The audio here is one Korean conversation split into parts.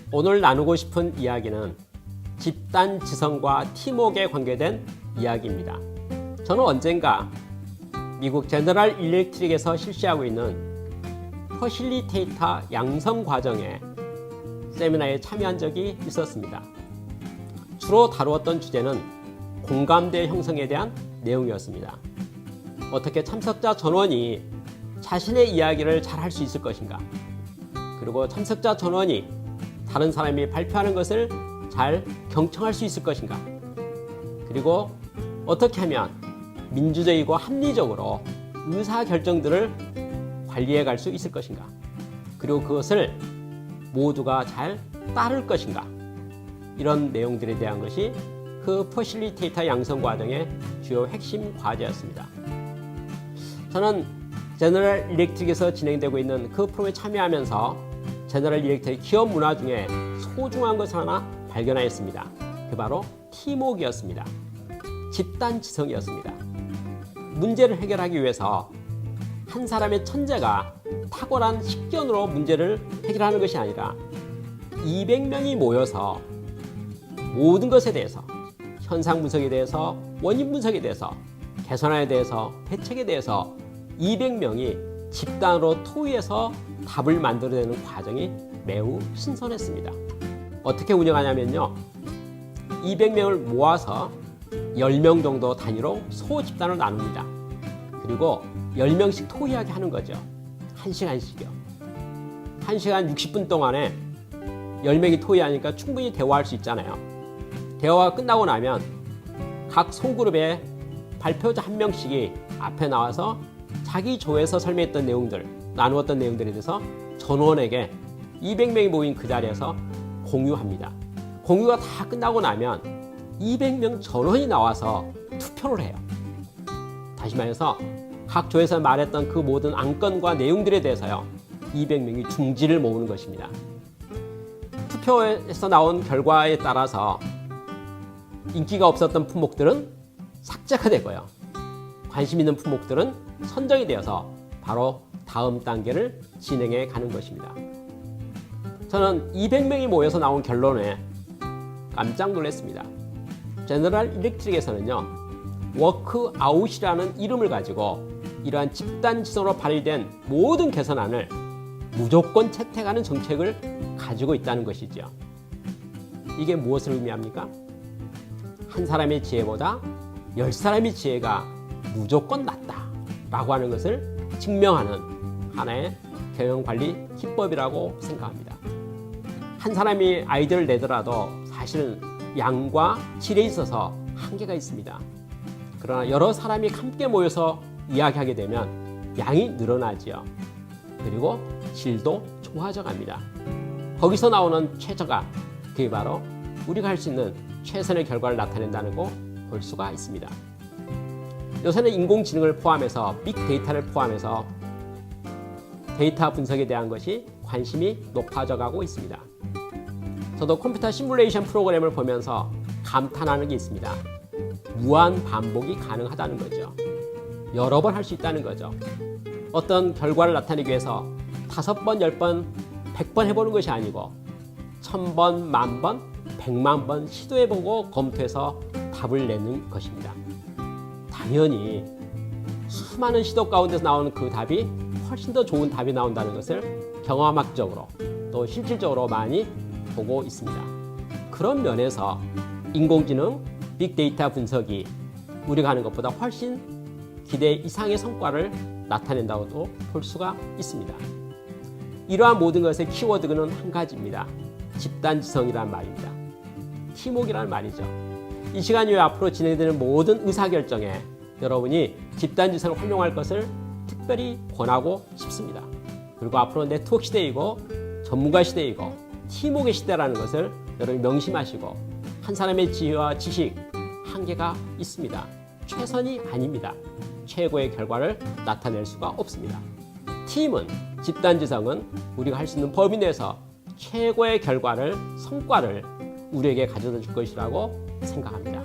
오늘 나누고 싶은 이야기는 집단 지성과 팀워크에 관계된 이야기입니다. 저는 언젠가 미국 제너럴 일렉트릭에서 실시하고 있는 퍼실리테이터 양성 과정에 세미나에 참여한 적이 있었습니다. 주로 다루었던 주제는 공감대 형성에 대한 내용이었습니다. 어떻게 참석자 전원이 자신의 이야기를 잘 할 수 있을 것인가, 그리고 참석자 전원이 다른 사람이 발표하는 것을 잘 경청할 수 있을 것인가, 그리고 어떻게 하면 민주적이고 합리적으로 의사결정들을 관리해 갈 수 있을 것인가, 그리고 그것을 모두가 잘 따를 것인가, 이런 내용들에 대한 것이 그 퍼실리테이터 양성 과정의 주요 핵심 과제였습니다. 저는 제너럴 일렉트릭에서 진행되고 있는 그 프로그램에 참여하면서 제너럴 일렉트릭 기업 문화 중에 소중한 것을 하나 발견하였습니다. 그 바로 팀워크였습니다. 집단 지성이었습니다. 문제를 해결하기 위해서 한 사람의 천재가 탁월한 식견으로 문제를 해결하는 것이 아니라 200명이 모여서 모든 것에 대해서, 현상 분석에 대해서, 원인 분석에 대해서, 개선안에 대해서, 대책에 대해서 200명이 집단으로 토의해서 답을 만들어내는 과정이 매우 신선했습니다. 어떻게 운영하냐면요, 200명을 모아서 10명 정도 단위로 소집단을 나눕니다. 그리고 10명씩 토의하게 하는 거죠. 1시간씩이요. 1시간 60분 동안에 10명이 토의하니까 충분히 대화할 수 있잖아요. 대화가 끝나고 나면 각 소그룹의 발표자 한 명씩이 앞에 나와서 자기 조에서 설명했던 내용들, 나누었던 내용들에 대해서 전원에게 200명이 모인 그 자리에서 공유합니다. 공유가 다 끝나고 나면 200명 전원이 나와서 투표를 해요. 다시 말해서 각 조에서 말했던 그 모든 안건과 내용들에 대해서요, 200명이 중지를 모으는 것입니다. 투표에서 나온 결과에 따라서 인기가 없었던 품목들은 삭제가 되고요, 관심 있는 품목들은 선정이 되어서 바로 다음 단계를 진행해 가는 것입니다. 저는 200명이 모여서 나온 결론에 깜짝 놀랐습니다. 제너럴 일렉트릭에서는요, 워크아웃이라는 이름을 가지고 이러한 집단 지성으로 발의된 모든 개선안을 무조건 채택하는 정책을 가지고 있다는 것이죠. 이게 무엇을 의미합니까? 한 사람의 지혜보다 10사람의 지혜가 무조건 낫다라고 하는 것을 증명하는 하나의 경영관리 기법이라고 생각합니다. 한 사람이 아이디어를 내더라도 사실은 양과 질에 있어서 한계가 있습니다. 그러나 여러 사람이 함께 모여서 이야기하게 되면 양이 늘어나지요. 그리고 질도 좋아져 갑니다. 거기서 나오는 최저가, 그게 바로 우리가 할 수 있는 최선의 결과를 나타낸다는 거 볼 수가 있습니다. 요새는 인공지능을 포함해서 빅데이터를 포함해서 데이터 분석에 대한 것이 관심이 높아져 가고 있습니다. 저도 컴퓨터 시뮬레이션 프로그램을 보면서 감탄하는 게 있습니다. 무한 반복이 가능하다는 거죠. 여러 번 할 수 있다는 거죠. 어떤 결과를 나타내기 위해서 5번, 10번, 100번 해보는 것이 아니고 1000번, 10,000번, 100만 번 시도해보고 검토해서 답을 내는 것입니다. 당연히 수많은 시도 가운데서 나오는 그 답이 훨씬 더 좋은 답이 나온다는 것을 경험학적으로 또 실질적으로 많이 보고 있습니다. 그런 면에서 인공지능, 빅데이터 분석이 우리가 하는 것보다 훨씬 기대 이상의 성과를 나타낸다고도 볼 수가 있습니다. 이러한 모든 것의 키워드는 한 가지입니다. 집단지성이라는 말입니다. 팀워크라는 말이죠. 이 시간 이후 앞으로 진행되는 모든 의사결정에 여러분이 집단지성을 활용할 것을 특별히 권하고 싶습니다. 그리고 앞으로 네트워크 시대이고 전문가 시대이고 팀워크의 시대라는 것을 여러분이 명심하시고, 한 사람의 지혜와 지식, 한계가 있습니다. 최선이 아닙니다. 최고의 결과를 나타낼 수가 없습니다. 팀은, 집단지성은 우리가 할 수 있는 범위 내에서 최고의 결과를, 성과를 우리에게 가져다 줄 것이라고 생각합니다.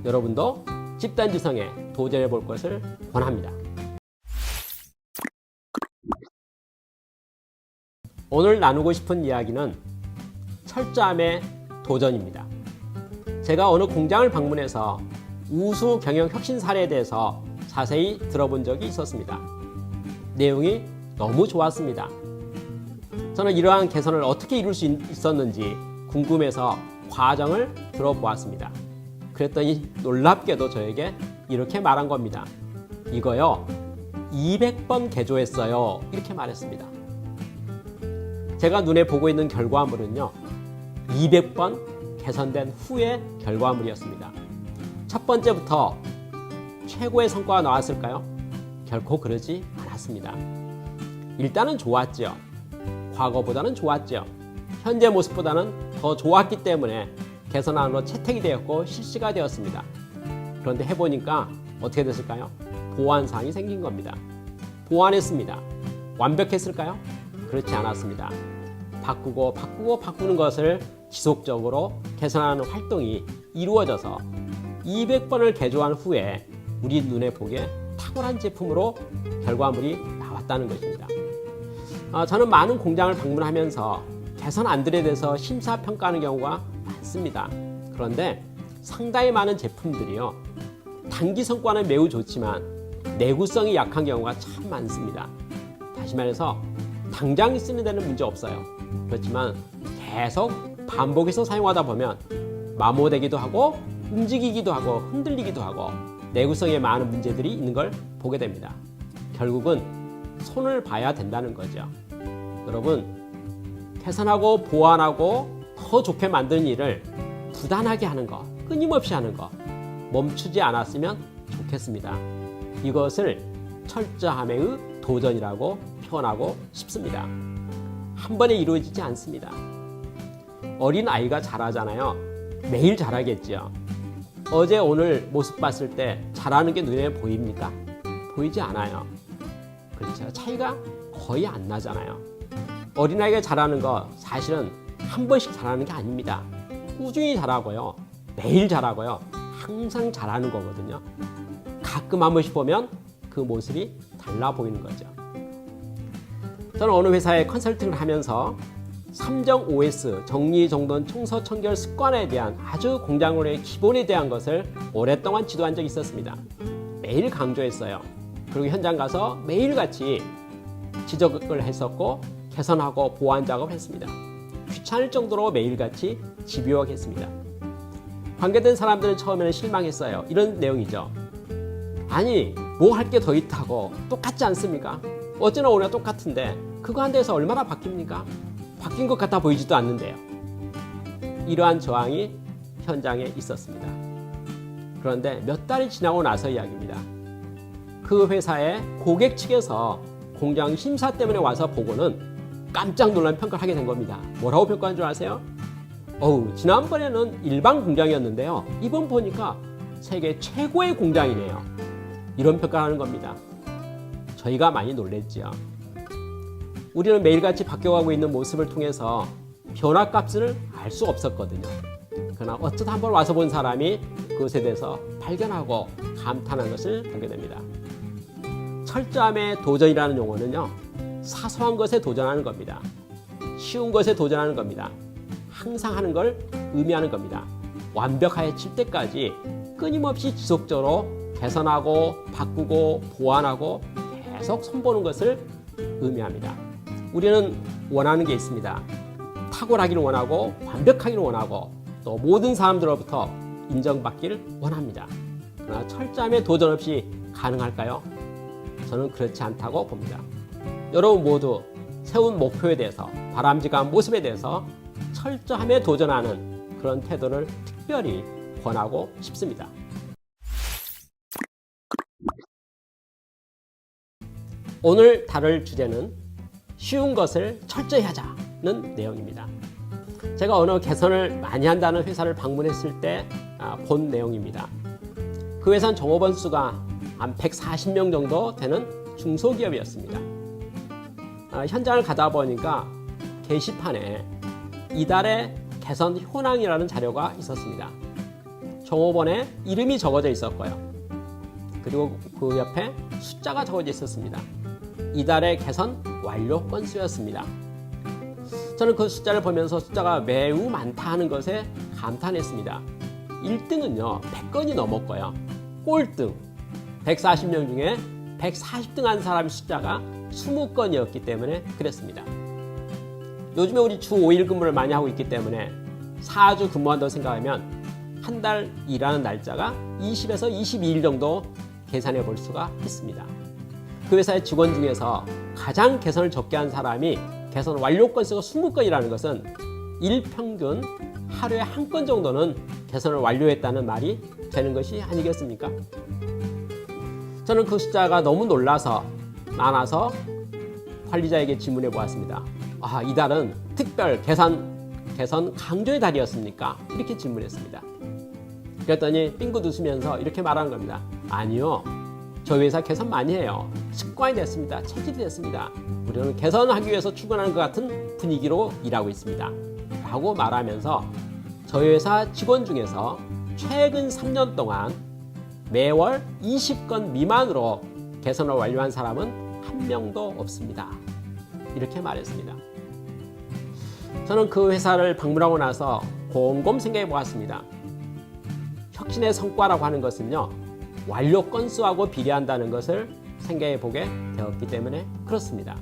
여러분도 집단지성에 도전해 볼 것을 권합니다. 오늘 나누고 싶은 이야기는 철저함의 도전입니다. 제가 어느 공장을 방문해서 우수 경영 혁신 사례에 대해서 자세히 들어본 적이 있었습니다. 내용이 너무 좋았습니다. 저는 이러한 개선을 어떻게 이룰 수 있었는지 궁금해서 과정을 들어보았습니다. 그랬더니 놀랍게도 저에게 이렇게 말한 겁니다. 이거요, 200번 개조했어요. 이렇게 말했습니다. 제가 눈에 보고 있는 결과물은요, 200번 개선된 후의 결과물이었습니다. 첫 번째부터 최고의 성과가 나왔을까요? 결코 그러지 않았습니다. 일단은 좋았죠. 과거보다는 좋았죠. 현재 모습보다는 더 좋았기 때문에 개선안으로 채택이 되었고 실시가 되었습니다. 그런데 해보니까 어떻게 됐을까요? 보완사항이 생긴 겁니다. 보완했습니다. 완벽했을까요? 그렇지 않았습니다. 바꾸는 것을 지속적으로 개선하는 활동이 이루어져서 200번을 개조한 후에 우리 눈에 보기에 탁월한 제품으로 결과물이 나왔다는 것입니다. 저는 많은 공장을 방문하면서 개선안들에 대해서 심사평가하는 경우가 많습니다. 그런데 상당히 많은 제품들이요, 단기 성과는 매우 좋지만 내구성이 약한 경우가 참 많습니다. 다시 말해서 당장 쓰는 데는 문제 없어요. 그렇지만 계속 반복해서 사용하다 보면 마모되기도 하고 움직이기도 하고 흔들리기도 하고 내구성에 많은 문제들이 있는 걸 보게 됩니다. 결국은 손을 봐야 된다는 거죠. 여러분, 개선하고 보완하고 더 좋게 만드는 일을 부단하게 하는 거, 끊임없이 하는 거, 멈추지 않았으면 좋겠습니다. 이것을 철저함의 도전이라고 표현하고 싶습니다. 한 번에 이루어지지 않습니다. 어린 아이가 자라잖아요. 매일 자라겠죠. 어제 오늘 모습 봤을 때 자라는 게 눈에 보입니까? 보이지 않아요. 그렇죠. 차이가 거의 안 나잖아요. 어린아이가 자라는 거 사실은 한 번씩 자라는 게 아닙니다. 꾸준히 자라고요. 매일 자라고요. 항상 자라는 거거든요. 가끔 한 번씩 보면 그 모습이 달라 보이는 거죠. 저는 어느 회사에 컨설팅을 하면서 3정 OS, 정리정돈 청소 청결 습관에 대한 아주 공장으로의 기본에 대한 것을 오랫동안 지도한 적이 있었습니다. 매일 강조했어요. 그리고 현장 가서 매일같이 지적을 했었고 개선하고 보완 작업을 했습니다. 귀찮을 정도로 매일같이 집요하게 했습니다. 관계된 사람들은 처음에는 실망했어요. 이런 내용이죠. 아니, 뭐 할 게 더 있다고, 똑같지 않습니까? 어제나 오늘 똑같은데 그거 한 대에서 얼마나 바뀝니까? 바뀐 것 같아 보이지도 않는데요. 이러한 저항이 현장에 있었습니다. 그런데 몇 달이 지나고 나서 이야기입니다. 그 회사의 고객 측에서 공장 심사 때문에 와서 보고는 깜짝 놀란 평가를 하게 된 겁니다. 뭐라고 평가한 줄 아세요? 지난번에는 일반 공장이었는데요. 이번 보니까 세계 최고의 공장이네요. 이런 평가를 하는 겁니다. 저희가 많이 놀랬죠. 우리는 매일같이 바뀌어가고 있는 모습을 통해서 변화값을 알 수 없었거든요. 그러나 어쩌다 한번 와서 본 사람이 그것에 대해서 발견하고 감탄한 것을 보게 됩니다. 철저함의 도전이라는 용어는요, 사소한 것에 도전하는 겁니다. 쉬운 것에 도전하는 겁니다. 항상 하는 걸 의미하는 겁니다. 완벽해질 때까지 끊임없이 지속적으로 개선하고 바꾸고 보완하고 계속 손보는 것을 의미합니다. 우리는 원하는 게 있습니다. 탁월하기를 원하고 완벽하기를 원하고 또 모든 사람들로부터 인정받기를 원합니다. 그러나 철저함의 도전 없이 가능할까요? 저는 그렇지 않다고 봅니다. 여러분 모두 세운 목표에 대해서, 바람직한 모습에 대해서 철저함에 도전하는 그런 태도를 특별히 권하고 싶습니다. 오늘 다룰 주제는 쉬운 것을 철저히 하자는 내용입니다. 제가 어느 개선을 많이 한다는 회사를 방문했을 때 본 내용입니다. 그 회사는 종업원 수가 한 140명 정도 되는 중소기업이었습니다. 현장을 가다 보니까 게시판에 이달의 개선 현황이라는 자료가 있었습니다. 종업원의 이름이 적어져 있었고요. 그리고 그 옆에 숫자가 적어져 있었습니다. 이달의 개선 완료 건수였습니다. 저는 그 숫자를 보면서 숫자가 매우 많다 하는 것에 감탄했습니다. 1등은요 100건이 넘었고요. 꼴등 140명 중에 140등 한 사람의 숫자가 20건이었기 때문에 그랬습니다. 요즘에 우리 주 5일 근무를 많이 하고 있기 때문에 4주 근무한다고 생각하면 한 달 일하는 날짜가 20에서 22일 정도 계산해 볼 수가 있습니다. 그 회사의 직원 중에서 가장 개선을 적게 한 사람이 개선 완료 건수가 20건이라는 것은 일평균 하루에 한 건 정도는 개선을 완료했다는 말이 되는 것이 아니겠습니까? 저는 그 숫자가 너무 놀라서 많아서 관리자에게 질문해 보았습니다. 이달은 특별 개선 강조의 달이었습니까? 이렇게 질문했습니다. 그랬더니 빙긋 웃으면서 이렇게 말하는 겁니다. 아니요. 저희 회사 개선 많이 해요. 습관이 됐습니다. 체질이 됐습니다. 우리는 개선하기 위해서 출근하는 것 같은 분위기로 일하고 있습니다. 라고 말하면서 저희 회사 직원 중에서 최근 3년 동안 매월 20건 미만으로 개선을 완료한 사람은 한 명도 없습니다. 이렇게 말했습니다. 저는 그 회사를 방문하고 나서 곰곰 생각해 보았습니다. 혁신의 성과라고 하는 것은요, 완료 건수하고 비례한다는 것을 생각해 보게 되었기 때문에 그렇습니다.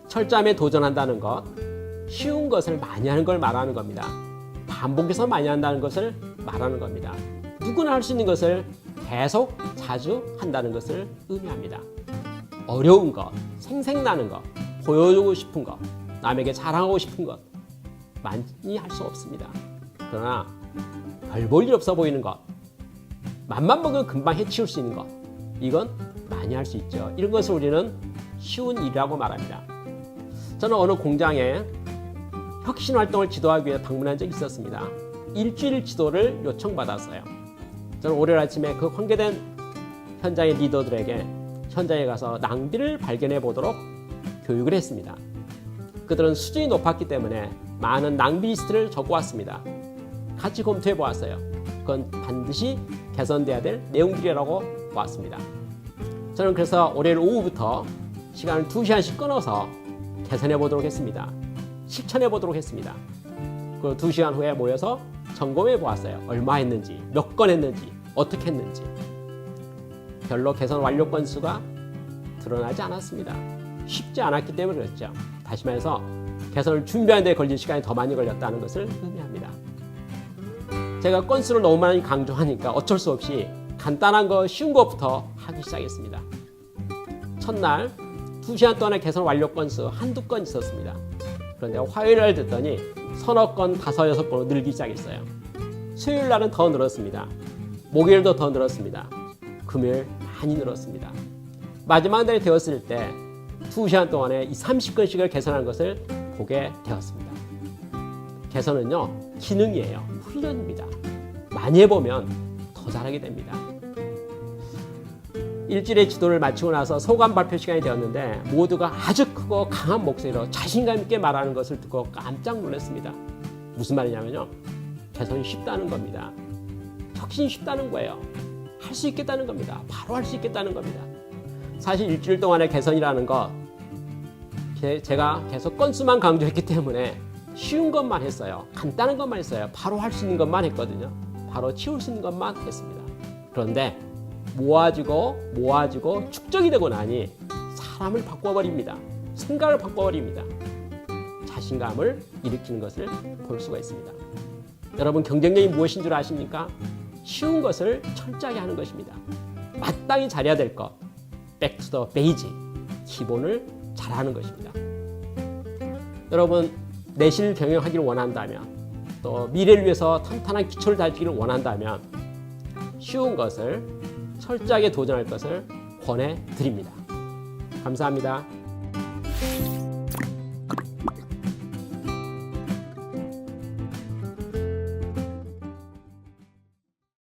철저함에 도전한다는 것, 쉬운 것을 많이 하는 걸 말하는 겁니다. 반복해서 많이 한다는 것을 말하는 겁니다. 누구나 할 수 있는 것을 계속 자주 한다는 것을 의미합니다. 어려운 것, 생생나는 것, 보여주고 싶은 것, 남에게 자랑하고 싶은 것 많이 할 수 없습니다. 그러나 별 볼 일 없어 보이는 것, 맘만 먹으면 금방 해치울 수 있는 것, 이건 많이 할 수 있죠. 이런 것을 우리는 쉬운 일이라고 말합니다. 저는 어느 공장에 혁신 활동을 지도하기 위해 방문한 적이 있었습니다. 일주일 지도를 요청받았어요. 저는 월요일 아침에 그 관계된 현장의 리더들에게 현장에 가서 낭비를 발견해 보도록 교육을 했습니다. 그들은 수준이 높았기 때문에 많은 낭비 리스트를 적어왔습니다. 같이 검토해 보았어요. 그건 반드시 개선돼야 될 내용들이라고 보았습니다. 저는 그래서 월요일 오후부터 시간을 2시간씩 끊어서 개선해 보도록 했습니다. 실천해 보도록 했습니다. 그리고 2시간 후에 모여서 점검해 보았어요. 얼마 했는지, 몇 건 했는지, 어떻게 했는지. 별로 개선 완료 건수가 드러나지 않았습니다. 쉽지 않았기 때문에 그랬죠. 다시 말해서 개선을 준비하는 데 걸린 시간이 더 많이 걸렸다는 것을 의미합니다. 제가 건수를 너무 많이 강조하니까 어쩔 수 없이 간단한 거, 쉬운 것부터 하기 시작했습니다. 첫날 2시간 동안의 개선 완료 건수 한두 건 있었습니다. 그런데 화요일 날 듣더니 서너 건, 5, 6건으로 늘기 시작했어요. 수요일 날은 더 늘었습니다. 목요일도 더 늘었습니다. 금요일 많이 늘었습니다. 마지막 날이 되었을 때 2시간 동안에 이 30건씩을 개선한 것을 보게 되었습니다. 개선은요, 기능이에요. 훈련입니다. 많이 해보면 더 잘하게 됩니다. 일주일의 지도를 마치고 나서 소감 발표 시간이 되었는데 모두가 아주 크고 강한 목소리로 자신감 있게 말하는 것을 듣고 깜짝 놀랐습니다. 무슨 말이냐면요, 개선이 쉽다는 겁니다. 혁신이 쉽다는 거예요. 할 수 있겠다는 겁니다. 바로 할 수 있겠다는 겁니다. 사실 일주일 동안의 개선이라는 것, 제가 계속 건수만 강조했기 때문에 쉬운 것만 했어요. 간단한 것만 했어요. 바로 할 수 있는 것만 했거든요. 바로 치울 수 있는 것만 했습니다. 그런데 모아지고 축적이 되고 나니 사람을 바꿔버립니다. 생각을 바꿔버립니다. 자신감을 일으키는 것을 볼 수가 있습니다. 여러분, 경쟁력이 무엇인 줄 아십니까? 쉬운 것을 철저하게 하는 것입니다. 마땅히 잘해야 될 것, back to the basic, 기본을 잘하는 것입니다. 여러분, 내실 경영하기를 원한다면, 또 미래를 위해서 탄탄한 기초를 다지기를 원한다면 쉬운 것을 철저하게 도전할 것을 권해드립니다. 감사합니다.